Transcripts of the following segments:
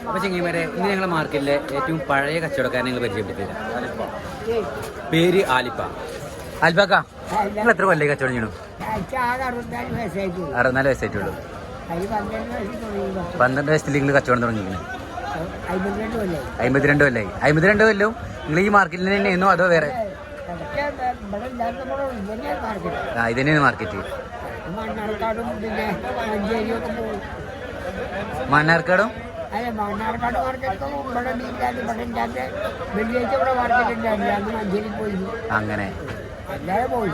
അപ്പോൾ ചെങ്ങന്മാരെ ഇന്ന് ഞങ്ങളുടെ മാർക്കറ്റിലെ ഏറ്റവും പഴയ കച്ചവടക്കാരനെ ഞങ്ങൾ പരിചയപ്പെടുത്തില്ല. പേര് ആലിപ്പ. ആൽബക്ക, നിങ്ങൾ എത്ര കൊല്ലം കച്ചവടം ചെയ്യണം? 64 വയസ്സായിട്ടുള്ളൂ. 12 വയസ്സിൽ നിങ്ങൾ കച്ചവടം തുടങ്ങിയിരിക്കുന്നത്? 52 കൊല്ലായി. 52 കൊല്ലം നിങ്ങൾ ഈ മാർക്കറ്റിൽ തന്നെയായിരുന്നു അതോ വേറെ? ഇത് തന്നെയാണ് മാർക്കറ്റ്. മണ്ണാർക്കാടും അങ്ങനെ എല്ലാ പോയി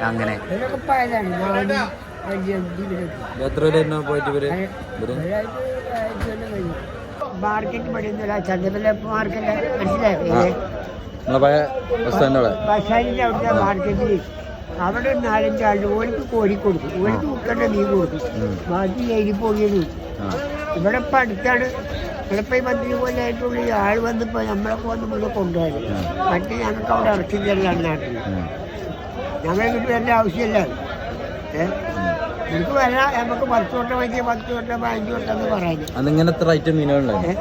അങ്ങനെ. എത്ര പോയിട്ട് മാർക്കറ്റ് പഠിക്കുന്നില്ല. ചന്തപ്പള്ളി മാർക്കറ്റ് മനസ്സിലായോ? ബസാരിന്റെ അവിടുത്തെ മാർക്കറ്റിൽ അവിടെ 4-5 ആളുടെ ഓർക്ക് കോഴി കൊടുക്കും, ഓർക്ക് മുക്കണ്ട മീൻ കൊടുക്കും, ബാക്കി എഴുതി പോകിയത്. ഇവിടെ ഇപ്പം അടുത്താണ്, ഇവിടെ ഇപ്പം 10 പോലെ ആയിട്ടുള്ള ആൾ വന്നിപ്പോൾ നമ്മളൊക്കെ വന്ന് ഇവിടെ കൊണ്ടുപോയത്. മറ്റേ ഞങ്ങൾക്ക് അവിടെ ഇറക്കില്ലല്ലാണ് നാട്ടിൽ. ഞങ്ങളെ കിട്ടുന്ന ആവശ്യമില്ല. നമുക്ക് വരാം, നമുക്ക് 10 വട്ടം വെച്ച് 10 വട്ടം 15 വട്ടം എന്ന് പറയുന്നത്. അതിങ്ങനത്തെ ഐറ്റം മീനുകളുണ്ടായി?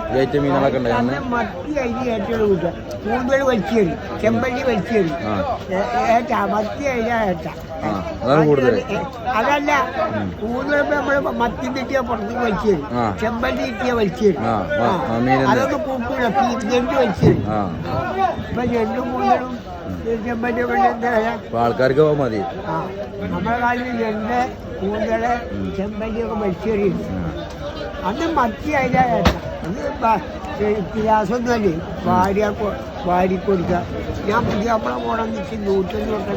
മത്തി അരി ഏറ്റവും കൂട്ടുക, കൂന്തൽ വലിച്ചേറി, ചെമ്പല്ലി വലിച്ചേറി, ഏറ്റ മത്തി അരി ഏറ്റ. അതല്ല, കൂന്തലിപ്പോ നമ്മള് മത്തി കിട്ടിയ പുറത്തേക്ക് വലിച്ചേറി, ചെമ്പല്ലി കിട്ടിയ വലിച്ചേറി, അതൊക്കെ കൂട്ടൂല, ഞണ്ട് വലിച്ചേറി. ഇപ്പൊ ഞണ്ടും കൂന്തലും ചെമ്പല്ലിയൊക്കെ എന്താ ആൾക്കാർക്ക് പോകാൻ മതി. നമ്മളെ കാലിൽ ഞണ്ട് കൂന്തല് ചെമ്പല്ലിയൊക്കെ വലിച്ചേറി. അന്ന് മത്തി അതിലേറ്റ. അത് വ്യത്യാസമൊന്നുമല്ലേ, വാരി കൊടുക്കുക. ഞാൻ പുതിയ അപ്പളെ പോകണം വെച്ച് 150 വട്ടം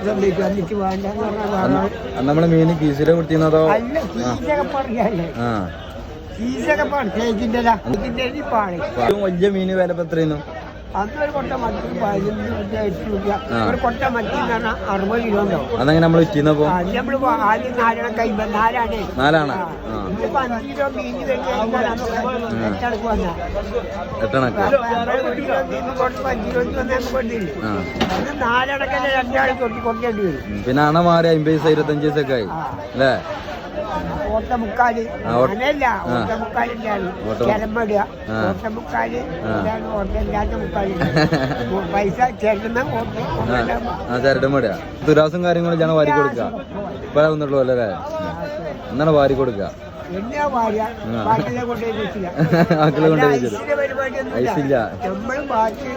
സംഭവിച്ചു. എന്നിട്ട് വേണ്ടെന്ന് പറഞ്ഞാൽ നമ്മള് മീന് കീസിലെ കൊടുത്തിരുന്നതോ? അല്ല, കീസൊക്കെ പറയാല്ലേ, കീസൊക്കെ പറഞ്ഞതിന്റെ പാളി. വലിയ മീന് വില എത്രയായിരുന്നു? അന്നൊരു കൊട്ട മത്തി 15 രൂപ. ഒരു കൊട്ട മത്തി എന്ന് പറഞ്ഞാൽ 60 കിലോ ഉണ്ടാവും. അതങ്ങനെ നമ്മൾ വിറ്റിരുന്നപ്പോ നമ്മള് ആദ്യം 4 കഴിയുമ്പോൾ 4 ഇപ്പൊ 5 കിലോ മീൻ എട്ടണക്ക് വന്ന 5 കിലോ വന്നില്ലേ, അത് 4 അടക്കല്ലേ 2 ആൾ കൊണ്ടേണ്ടി വരും. പിന്നെ അണ മാറി 50 25 ദിവസമൊക്കെ ആയി അല്ലേ? ഓട്ടമുക്കാല് അങ്ങനെയല്ല, ഓട്ടമുക്കാലിന്റെയാണ് ചിലമ്പടുക. ഓട്ടമുക്കാല് ഓട്ടമില്ലാത്ത മുക്കാല് പൈസ ചേർക്കുന്ന ചിരടുമ്പടുക. തുരാസും കാര്യങ്ങളും ഞാൻ വാരി കൊടുക്കുക. ഇപ്പഴാ വന്നിട്ടുള്ളൂ അല്ലേ? എന്നാണ് വാരി കൊടുക്കുക. എന്നാ ഭാര്യ ബാക്കിലെ കൊണ്ടുപോയി വെച്ചില്ല. ബാക്കിലെ കൊണ്ടുപോയി പരിപാടി ഒന്നും ഐസില്ല. നമ്മള് ബാക്കി